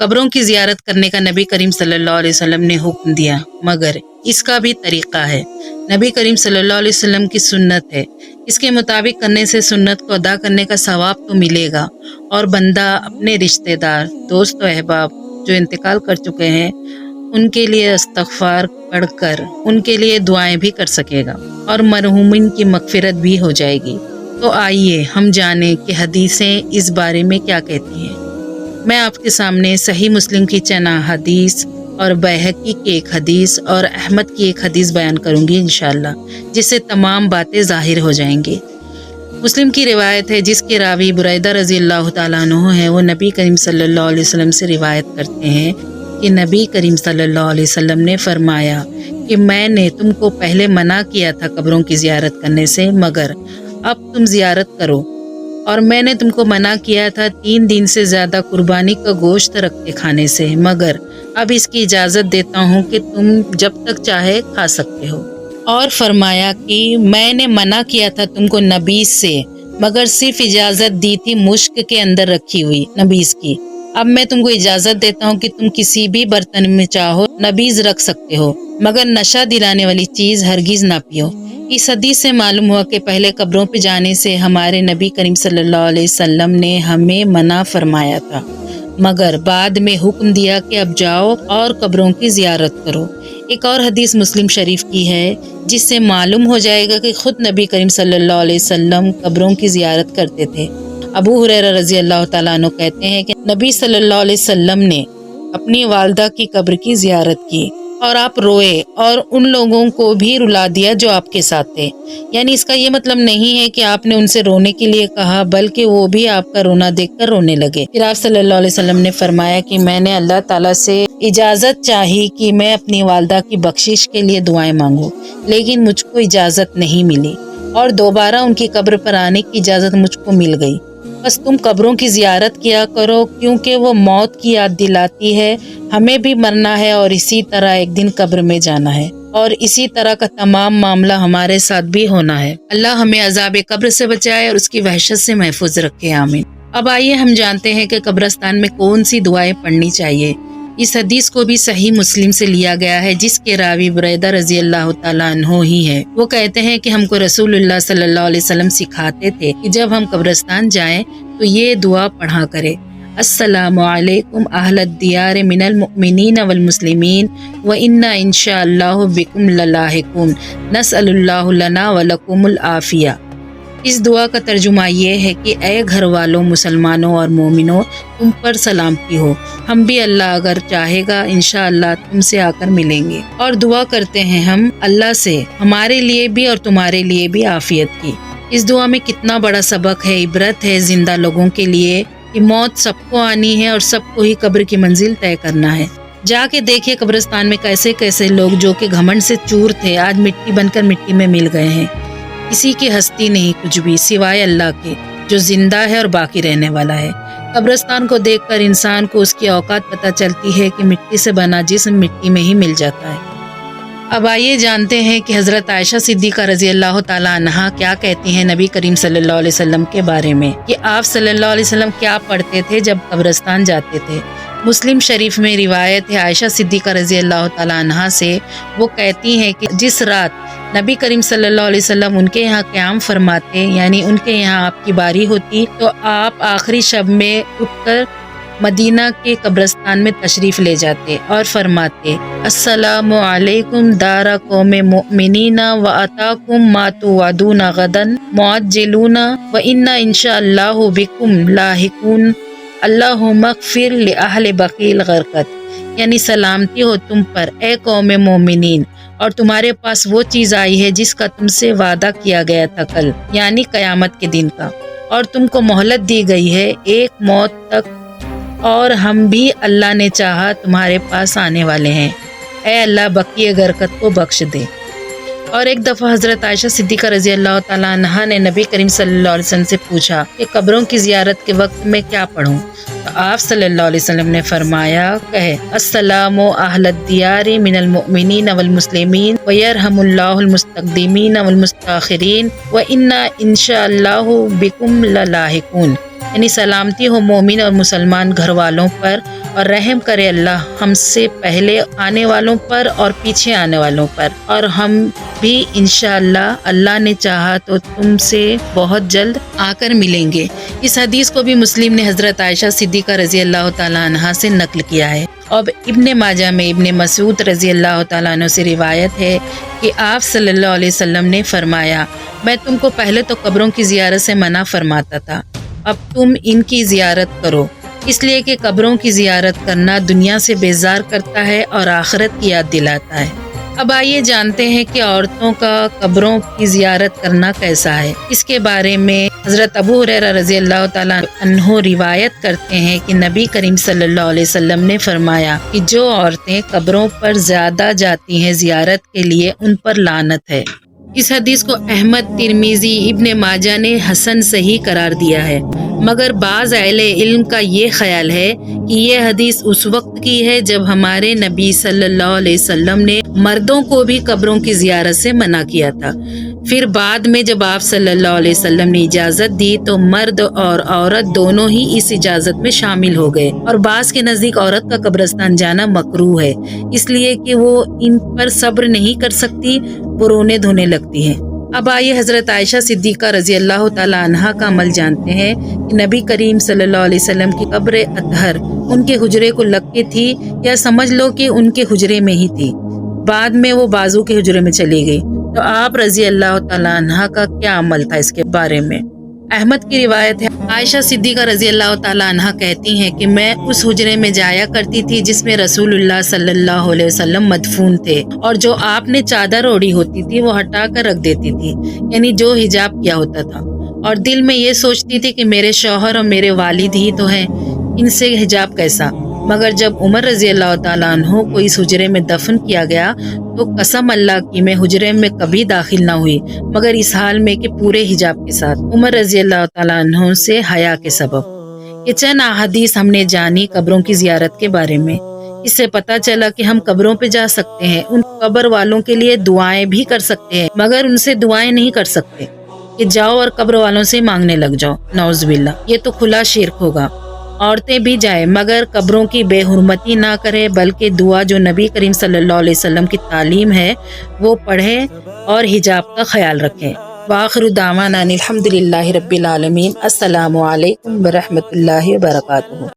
قبروں کی زیارت کرنے کا نبی کریم صلی اللہ علیہ وسلم نے حکم دیا، مگر اس کا بھی طریقہ ہے۔ نبی کریم صلی اللہ علیہ وسلم کی سنت ہے، اس کے مطابق کرنے سے سنت کو ادا کرنے کا ثواب تو ملے گا، اور بندہ اپنے رشتہ دار، دوست و احباب جو انتقال کر چکے ہیں ان کے لیے استغفار پڑھ کر ان کے لیے دعائیں بھی کر سکے گا، اور مرحومین کی مغفرت بھی ہو جائے گی۔ تو آئیے ہم جانیں کہ حدیثیں اس بارے میں کیا کہتی ہیں۔ میں آپ کے سامنے صحیح مسلم کی چند حدیث اور بیہقی کی ایک حدیث اور احمد کی ایک حدیث بیان کروں گی انشاءاللہ، جس سے تمام باتیں ظاہر ہو جائیں گی۔ مسلم کی روایت ہے، جس کے راوی بریدہ رضی اللہ تعالیٰ عنہ ہیں، وہ نبی کریم صلی اللہ علیہ وسلم سے روایت کرتے ہیں کہ نبی کریم صلی اللہ علیہ وسلم نے فرمایا کہ میں نے تم کو پہلے منع کیا تھا قبروں کی زیارت کرنے سے، مگر اب تم زیارت کرو، اور میں نے تم کو منع کیا تھا 3 دن سے زیادہ قربانی کا گوشت رکھ کے کھانے سے، مگر اب اس کی اجازت دیتا ہوں کہ تم جب تک چاہے کھا سکتے ہو۔ اور فرمایا کہ میں نے منع کیا تھا تم کو نبیذ سے، مگر صرف اجازت دی تھی مشک کے اندر رکھی ہوئی نبیذ کی۔ اب میں تم کو اجازت دیتا ہوں کہ تم کسی بھی برتن میں چاہو نبیذ رکھ سکتے ہو، مگر نشہ دلانے والی چیز ہرگز نہ پیو۔ اس حدیث سے معلوم ہوا کہ پہلے قبروں پہ جانے سے ہمارے نبی کریم صلی اللہ علیہ وسلم نے ہمیں منع فرمایا تھا، مگر بعد میں حکم دیا کہ اب جاؤ اور قبروں کی زیارت کرو۔ ایک اور حدیث مسلم شریف کی ہے، جس سے معلوم ہو جائے گا کہ خود نبی کریم صلی اللہ علیہ وسلم قبروں کی زیارت کرتے تھے۔ ابو ہریرہ رضی اللہ تعالیٰ عنہ کہتے ہیں کہ نبی صلی اللہ علیہ وسلم نے اپنی والدہ کی قبر کی زیارت کی، اور آپ روئے اور ان لوگوں کو بھی رلا دیا جو آپ کے ساتھ تھے۔ یعنی اس کا یہ مطلب نہیں ہے کہ آپ نے ان سے رونے کے لیے کہا، بلکہ وہ بھی آپ کا رونا دیکھ کر رونے لگے۔ پھر آپ صلی اللہ علیہ وسلم نے فرمایا کہ میں نے اللہ تعالیٰ سے اجازت چاہی کہ میں اپنی والدہ کی بخشش کے لیے دعائیں مانگوں، لیکن مجھ کو اجازت نہیں ملی، اور دوبارہ ان کی قبر پر آنے کی اجازت مجھ کو مل گئی۔ بس تم قبروں کی زیارت کیا کرو، کیونکہ وہ موت کی یاد دلاتی ہے۔ ہمیں بھی مرنا ہے، اور اسی طرح ایک دن قبر میں جانا ہے، اور اسی طرح کا تمام معاملہ ہمارے ساتھ بھی ہونا ہے۔ اللہ ہمیں عذاب قبر سے بچائے اور اس کی وحشت سے محفوظ رکھے، آمین۔ اب آئیے ہم جانتے ہیں کہ قبرستان میں کون سی دعائیں پڑھنی چاہیے۔ اس حدیث کو بھی صحیح مسلم سے لیا گیا ہے، جس کے راوی بریدہ رضی اللہ تعالیٰ عنہ ہی ہے۔ وہ کہتے ہیں کہ ہم کو رسول اللہ صلی اللہ علیہ وسلم سکھاتے تھے کہ جب ہم قبرستان جائیں تو یہ دعا پڑھا کرے: السلام علیکم اہل الدیار من المؤمنین والمسلمین وإنا ان شاء اللہ بکم للاحقون نسأل اللہ لنا ولکم العافیہ۔ اس دعا کا ترجمہ یہ ہے کہ اے گھر والوں مسلمانوں اور مومنوں، تم پر سلامتی ہو، ہم بھی اللہ اگر چاہے گا انشاءاللہ تم سے آ کر ملیں گے، اور دعا کرتے ہیں ہم اللہ سے ہمارے لیے بھی اور تمہارے لیے بھی عافیت کی۔ اس دعا میں کتنا بڑا سبق ہے، عبرت ہے زندہ لوگوں کے لیے کہ موت سب کو آنی ہے اور سب کو ہی قبر کی منزل طے کرنا ہے۔ جا کے دیکھے قبرستان میں کیسے کیسے لوگ جو کہ گھمنڈ سے چور تھے، آج مٹی بن کر مٹی میں مل گئے ہیں۔ کسی کی ہستی نہیں کچھ بھی سوائے اللہ کے، جو زندہ ہے اور باقی رہنے والا ہے۔ قبرستان کو دیکھ کر انسان کو اس کی اوقات پتہ چلتی ہے کہ مٹی سے بنا جسم مٹی میں ہی مل جاتا ہے۔ اب آئیے جانتے ہیں کہ حضرت عائشہ صدیقہ رضی اللہ تعالیٰ عنہا کیا کہتی ہیں نبی کریم صلی اللہ علیہ وسلم کے بارے میں، کہ آپ صلی اللہ علیہ وسلم کیا پڑھتے تھے جب قبرستان جاتے تھے۔ مسلم شریف میں روایت ہے عائشہ صدیقہ رضی اللہ تعالیٰ عنہا سے، وہ کہتی ہیں کہ جس رات نبی کریم صلی اللہ علیہ وسلم ان کے یہاں قیام فرماتے، یعنی ان کے یہاں آپ کی باری ہوتی، تو آپ آخری شب میں اٹھ کر مدینہ کے قبرستان میں تشریف لے جاتے اور فرماتے: السلام علیکم دار قوم مؤمنین واتاکم ما توعدون غدا معجلون وانا انشاء اللہ بکم لاحقون اللہم اغفر لأہل بقیع الغرقد۔ یعنی سلامتی ہو تم پر اے قوم مومنین، اور تمہارے پاس وہ چیز آئی ہے جس کا تم سے وعدہ کیا گیا تھا کل، یعنی قیامت کے دن کا، اور تم کو مہلت دی گئی ہے ایک موت تک، اور ہم بھی اللہ نے چاہا تمہارے پاس آنے والے ہیں۔ اے اللہ بقیع غرقد کو بخش دے۔ اور ایک دفعہ حضرت عائشہ صدیقہ رضی اللہ تعالیٰ عنہا نے نبی کریم صلی اللہ علیہ وسلم سے پوچھا کہ قبروں کی زیارت کے وقت میں کیا پڑھوں؟ تو آپ صلی اللہ علیہ وسلم نے فرمایا کہے: السلام اہل الدیار من المؤمنین والمسلمین ویرحم اللہ المستقدمین والمستاخرین وانا انشاء اللہ بکم للاحقون۔ یعنی سلامتی ہو مومن اور مسلمان گھر والوں پر اور رحم کرے اللہ ہم سے پہلے آنے والوں پر اور پیچھے آنے والوں پر، اور ہم بھی انشاءاللہ اللہ نے چاہا تو تم سے بہت جلد آ کر ملیں گے۔ اس حدیث کو بھی مسلم نے حضرت عائشہ صدیقہ رضی اللہ تعالیٰ عنہا سے نقل کیا ہے۔ اب ابن ماجہ میں ابن مسعود رضی اللہ تعالیٰ عنہ سے روایت ہے کہ آپ صلی اللہ علیہ وسلم نے فرمایا، میں تم کو پہلے تو قبروں کی زیارت سے منع فرماتا تھا، اب تم ان کی زیارت کرو، اس لیے کہ قبروں کی زیارت کرنا دنیا سے بیزار کرتا ہے اور آخرت کی یاد دلاتا ہے۔ اب آئیے جانتے ہیں کہ عورتوں کا قبروں کی زیارت کرنا کیسا ہے۔ اس کے بارے میں حضرت ابو ہریرہ رضی اللہ تعالیٰ عنہ روایت کرتے ہیں کہ نبی کریم صلی اللہ علیہ وسلم نے فرمایا کہ جو عورتیں قبروں پر زیادہ جاتی ہیں زیارت کے لیے، ان پر لعنت ہے۔ اس حدیث کو احمد، ترمذی، ابن ماجہ نے حسن صحیح قرار دیا ہے، مگر بعض اہل علم کا یہ خیال ہے کہ یہ حدیث اس وقت کی ہے جب ہمارے نبی صلی اللہ علیہ وسلم نے مردوں کو بھی قبروں کی زیارت سے منع کیا تھا، پھر بعد میں جب آپ صلی اللہ علیہ وسلم نے اجازت دی تو مرد اور عورت دونوں ہی اس اجازت میں شامل ہو گئے، اور بعض کے نزدیک عورت کا قبرستان جانا مکروہ ہے، اس لیے کہ وہ ان پر صبر نہیں کر سکتی، وہ رونے دھونے لگتی ہیں۔ اب آئیے حضرت عائشہ صدیقہ رضی اللہ تعالیٰ عنہا کا عمل جانتے ہیں کہ نبی کریم صلی اللہ علیہ وسلم کی قبر اطہر ان کے حجرے کو لگ کے تھی، یا سمجھ لو کہ ان کے حجرے میں ہی تھی، بعد میں وہ بازو کے حجرے میں چلی گئی۔ تو آپ رضی اللہ تعالیٰ عنہا کا کیا عمل تھا اس کے بارے میں؟ احمد کی روایت ہے، عائشہ صدیقہ رضی اللہ تعالیٰ عنہا کہتی ہیں کہ میں اس حجرے میں جایا کرتی تھی جس میں رسول اللہ صلی اللہ علیہ وسلم مدفون تھے، اور جو آپ نے چادر اوڑھی ہوتی تھی وہ ہٹا کر رکھ دیتی تھی، یعنی جو حجاب کیا ہوتا تھا، اور دل میں یہ سوچتی تھی کہ میرے شوہر اور میرے والد ہی تو ہیں، ان سے حجاب کیسا؟ مگر جب عمر رضی اللہ تعالیٰ عنہ کو اس حجرے میں دفن کیا گیا تو قسم اللہ کی میں حجرے میں کبھی داخل نہ ہوئی مگر اس حال میں کہ پورے حجاب کے ساتھ، عمر رضی اللہ تعالیٰ عنہ سے حیا کے سبب۔ یہ چند احادیث ہم نے جانی قبروں کی زیارت کے بارے میں، اس سے پتہ چلا کہ ہم قبروں پہ جا سکتے ہیں، ان قبر والوں کے لیے دعائیں بھی کر سکتے ہیں، مگر ان سے دعائیں نہیں کر سکتے کہ جاؤ اور قبر والوں سے مانگنے لگ جاؤ، نعوذ باللہ، یہ تو کھلا شرک ہوگا۔ عورتیں بھی جائیں مگر قبروں کی بے حرمتی نہ کریں، بلکہ دعا جو نبی کریم صلی اللہ علیہ وسلم کی تعلیم ہے وہ پڑھیں اور حجاب کا خیال رکھیں۔ وآخر دعوانا الحمدللہ رب العالمین۔ السلام علیکم ورحمۃ اللہ وبرکاتہ۔